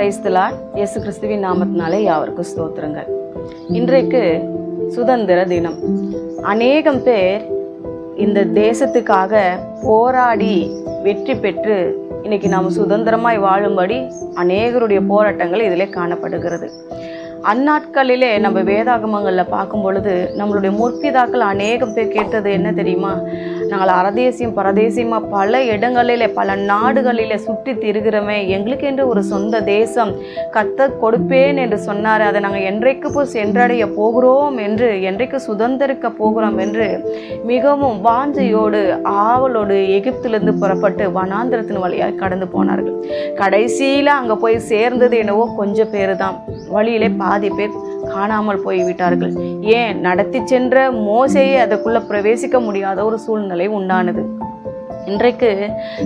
கிரைஸ்தலா இயேசு கிறிஸ்துவின் நாமத்தினாலே யாவருக்கும் ஸ்தோத்திரங்கள். இன்றைக்கு சுதந்திர தினம். அநேகம் பேர் இந்த தேசத்துக்காக போராடி வெற்றி பெற்று இன்னைக்கு நாம் சுதந்திரமாய் வாழும்படி அநேகருடைய போராட்டங்கள் இதிலே காணப்படுகிறது. அந்நாட்களிலே நம்ம வேதாகமங்களில் பார்க்கும் பொழுது நம்மளுடைய முற்பிதாக்கள் அநேகம் பேர் கேட்டது என்ன தெரியுமா? நாங்கள் அரதேசியம் பரதேசியமாக பல இடங்களிலே பல நாடுகளிலே சுற்றி திரிகிறோமே, எங்களுக்கு என்று ஒரு சொந்த தேசம் கர்த்தர் கொடுப்பேன் என்று சொன்னார். அதை நாங்கள் என்றைக்கு போய் சென்றடைய போகிறோம் என்று, என்றைக்கு சுதந்திரிக்க போகிறோம் என்று மிகவும் வாஞ்சையோடு ஆவலோடு எகிப்திலிருந்து புறப்பட்டு வனாந்திரத்தின் வழியாக கடந்து போனார்கள். கடைசியில் அங்கே போய் சேர்ந்தது என்னவோ கொஞ்சம் பேர் தான். வழியிலே பாதி பேர் காணாமல் போய்விட்டார்கள். ஏன்? நடத்தி சென்ற மோசேயே அதற்குள்ள பிரவேசிக்க முடியாத ஒரு சூழ்நிலை உண்டானது. இன்றைக்கு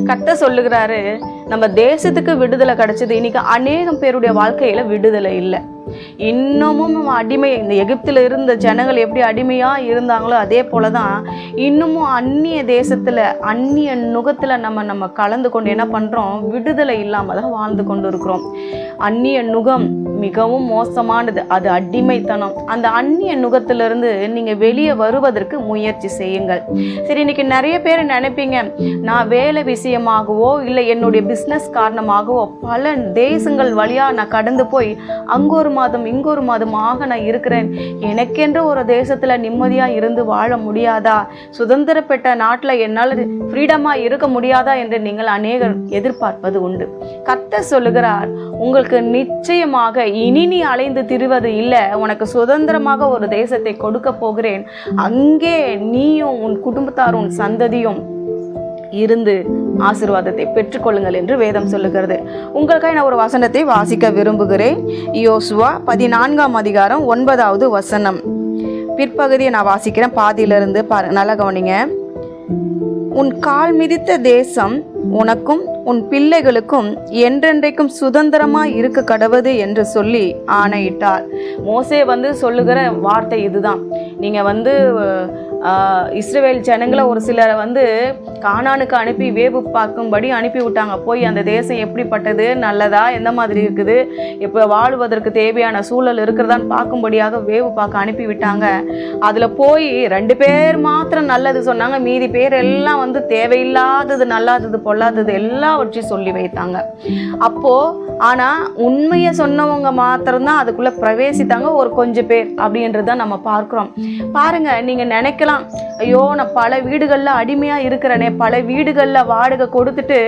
கர்த்தர் சொல்லுகிறாரு, நம்ம தேசத்துக்கு விடுதலை கிடைச்சது. இன்னைக்கு அநேகம் பேருடைய வாழ்க்கையில விடுதலை இல்லை. இன்னமும் நம்ம அடிமை, இந்த எகிப்தில் இருந்த ஜனங்கள் எப்படி அடிமையா இருந்தாங்களோ அதே போலதான் இன்னமும் அந்நிய தேசத்துல அந்நிய நுகத்துல நம்ம கலந்து கொண்டு என்ன பண்றோம்? விடுதலை இல்லாம தான் வாழ்ந்து கொண்டு இருக்கிறோம். அந்நிய நுகம் மிகவும் மோசமானது. அது அடிமைத்தனம். அந்த அந்நிய நுகத்திலிருந்து நீங்க வெளியே வருவதற்கு முயற்சி செய்யுங்கள். சரி, இன்னைக்கு நிறைய பேர் நினைப்பீங்க, நான் வேலை விஷயமாகவோ இல்லை என்னுடைய பிஸ்னஸ் காரணமாகவோ பல தேசங்கள் வழியா நான் கடந்து போய் அங்க ஒரு மாதம் இங்கொரு மாதமாக நான் இருக்கிறேன், எனக்கென்று ஒரு தேசத்துல நிம்மதியா இருந்து வாழ முடியாதா? சுதந்திர பெற்ற நாட்டுல என்னால் ஃப்ரீடமா இருக்க முடியாதா என்று நீங்கள் அநேகர் எதிர்பார்ப்பது உண்டு. கர்த்தர் சொல்லுகிறார், உங்களுக்கு நிச்சயமாக இனி நீ அலைந்து திரிவது இல்லை, உனக்கு சுதந்திரமாக ஒரு தேசத்தை கொடுக்க போகிறேன். அங்கே நீயும் உன் குடும்பத்தாரும் உன் சந்ததியும் இருந்து ஆசீர்வாதத்தை பெற்றுக்கொள்ளுங்கள் என்று வேதம் சொல்லுகிறது. உங்களுக்காக நான் ஒரு வசனத்தை வாசிக்க விரும்புகிறேன். யோசுவா 14ஆம் அதிகாரம் 9வது வசனம். பிற்பகுதியை நான் வாசிக்கிறேன், பாதியிலிருந்து பாருங்க, நல்லா கவனிங்க. உன் கால் மிதித்த தேசம் உனக்கும் உன் பிள்ளைகளுக்கும் என்றென்றைக்கும் சுதந்திரமாய் இருக்க கடவுது என்று சொல்லி ஆணையிட்டார். மோசே சொல்லுகிற வார்த்தை இதுதான். நீங்க இஸ்ரவேல் ஜனங்களை ஒரு சிலரை கானானுக்கு அனுப்பி வேவு பார்க்கும்படி அனுப்பி விட்டாங்க. போய் அந்த தேசம் எப்படிப்பட்டது, நல்லதா, எந்த மாதிரி இருக்குது, இப்போ வாழ்வதற்கு தேவையான சூழல் இருக்கிறதான்னு பார்க்கும்படியாக வேவு பார்க்க அனுப்பி விட்டாங்க. அதில் போய் 2 பேர் மாத்திரம் நல்லது சொன்னாங்க. மீதி பேர் எல்லாம் தேவையில்லாதது, நல்லாதது, பொல்லாதது எல்லாவற்றையும் சொல்லி வைத்தாங்க. அப்போ ஆனா உண்மையை சொன்னவங்க மாத்திரம்தான் அதுக்குள்ள பிரவேசித்தாங்க, ஒரு கொஞ்சம் பேர் அப்படின்றதான் நம்ம பார்க்கிறோம். பாருங்க, நீங்க நினைக்கலாம், ஐயோ நான் பல வீடுகள்ல அடிமையா இருக்கிறேனே, பல வீடுகள்ல வாடகை கொடுத்துட்டு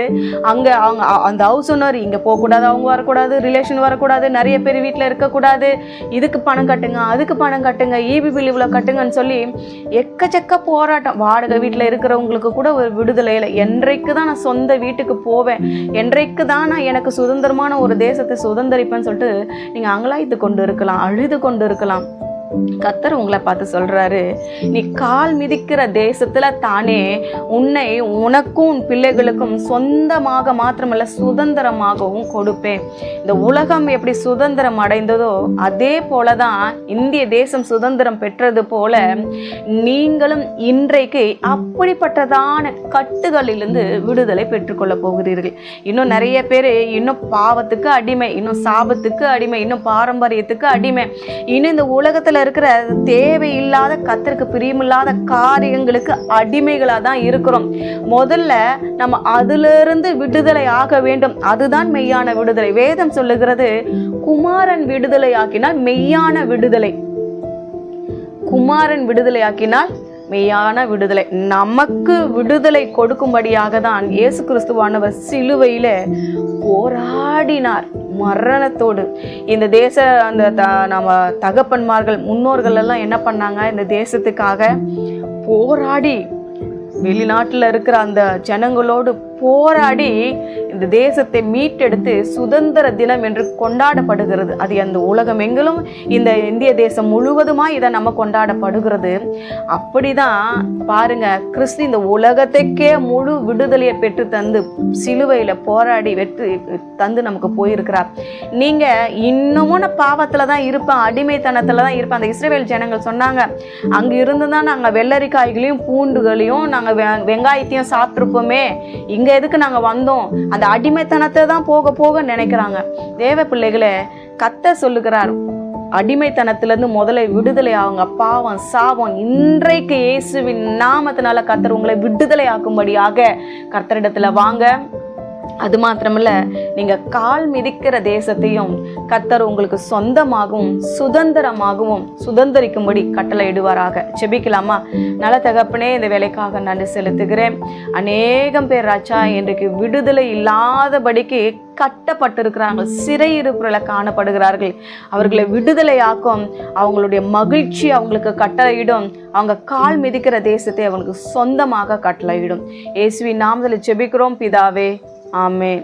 அங்க அவங்க அந்த ஹவுஸ் ஓனர் இங்க போகக்கூடாது, அவங்க வரக்கூடாது, ரிலேஷன் வரக்கூடாது, நிறைய பேர் வீட்டுல இருக்கக்கூடாது, இதுக்கு பணம் கட்டுங்க, அதுக்கு பணம் கட்டுங்க, ஈபி பில் இவ்வளவு கட்டுங்கன்னு சொல்லி எக்கச்சக்க போராட்டம். வாடகை வீட்டுல இருக்கிறவங்களுக்கு கூட ஒரு விடுதலை இல்லை. என்றைக்கு தான் நான் சொந்த வீட்டுக்கு போவேன், என்றைக்கு தான் நான் எனக்கு சுதந்திரமான ஒரு தேசத்தை சுதந்திரிப்பேன்னு சொல்லிட்டு நீங்க அங்கலாய்த்து கொண்டு இருக்கலாம், அழுது கொண்டு இருக்கலாம். கர்த்தர் உங்களை பார்த்து சொல்றாரு, நீ கால் மிதிக்கிற தேசத்துல தானே உன்னை உனக்கும் உன் பிள்ளைகளுக்கும் சொந்தமாக மாத்திரமல்ல சுதந்திரமாகவும் கொடுப்பேன். இந்த உலகம் எப்படி சுதந்திரம் அடைந்ததோ அதே போலதான் இந்திய தேசம் சுதந்திரம் பெற்றது போல நீங்களும் இன்றைக்கு அப்படிப்பட்டதான கட்டுகளிலிருந்து விடுதலை பெற்றுக்கொள்ள போகிறீர்கள். இன்னும் நிறைய பேர் இன்னும் பாவத்துக்கு அடிமை, இன்னும் சாபத்துக்கு அடிமை, இன்னும் பாரம்பரியத்துக்கு அடிமை, இன்னும் இந்த உலகத்துல இருக்கிற தேவையில்லாத கர்த்தருக்கு பிரியமில்லாத காரியங்களுக்கு அடிமைகளா தான் இருக்கிறோம். முதல்ல நம்ம அதிலிருந்து விடுதலை ஆக வேண்டும். அதுதான் மெய்யான விடுதலை. வேதம் சொல்லுகிறது, குமாரன் விடுதலை ஆக்கினால் மெய்யான விடுதலை. குமாரன் விடுதலை ஆக்கினால் மெய்யான விடுதலை. நமக்கு விடுதலை கொடுக்கும்படியாக தான் இயேசு கிறிஸ்துவானவர் சிலுவையில போராடினார் மரணத்தோடு. இந்த தேச நம்ம தகப்பன்மார்கள் முன்னோர்கள் எல்லாம் என்ன பண்ணாங்க? இந்த தேசத்துக்காக போராடி வெளிநாட்டில் இருக்கிற அந்த ஜனங்களோடு போராடி இந்த தேசத்தை மீட்டெடுத்து சுதந்திர தினம் என்று கொண்டாடப்படுகிறது. அது அந்த உலகம் எங்கிலும், இந்த இந்திய தேசம் முழுவதுமா இதை நம்ம கொண்டாடப்படுகிறது. அப்படிதான் பாருங்க, கிறிஸ்து இந்த உலகத்துக்கே முழு விடுதலையை பெற்று தந்து சிலுவையில போராடி வெற்றி தந்து நமக்கு போயிருக்கிறார். நீங்க இன்னமும் நான் பாவத்துல தான் இருப்பேன், அடிமைத்தனத்துல தான் இருப்பேன். அந்த இஸ்ரவேல் ஜனங்கள் சொன்னாங்க, அங்க இருந்து தான் நாங்க வெள்ளரிக்காய்களையும் பூண்டுகளையும் நாங்க வெங்காயத்தையும் சாப்பிட்டுருப்போமே, இங்க எதுக்கு நாங்கள் வந்தோம், அந்த அடிமைத்தனத்தை தான் போக போக நினைக்கிறாங்க. தேவ பிள்ளைகளை கர்த்தர் சொல்லுகிறார், அடிமைத்தனத்திலிருந்து முதல்ல விடுதலை ஆகுங்க. பாவம் சாபம் இன்றைக்கு இயேசுவின் நாமத்தினால கர்த்தர் உங்களை விடுதலை ஆக்கும்படியாக கர்த்தரிடத்துல வாங்க. அது மாத்திரமல்ல, நீங்க கால் மிதிக்கிற தேசத்தையும் கர்த்தர் உங்களுக்கு சொந்தமாகவும் சுதந்திரமாகவும் சுதந்திரிக்கும்படி கட்டளையிடுவாராக. செபிக்கலாமா? நல்ல தகப்பனே, இந்த வேலைக்காக நன்றி செலுத்துகிறேன். அநேகம் பேர் ராஜா இன்றைக்கு விடுதலை இல்லாதபடிக்கு கட்டப்பட்டிருக்கிறார்கள், சிறையிருப்புல காணப்படுகிறார்கள். அவர்களை விடுதலையாக்கும், அவங்களுடைய மகிழ்ச்சி அவங்களுக்கு கட்டளையிடும், அவங்க கால் மிதிக்கிற தேசத்தை அவங்களுக்கு சொந்தமாக கட்டளையிடும். இயேசுவின் நாமத்தில் ஜெபிக்கிறோம் பிதாவே, ஆமென்.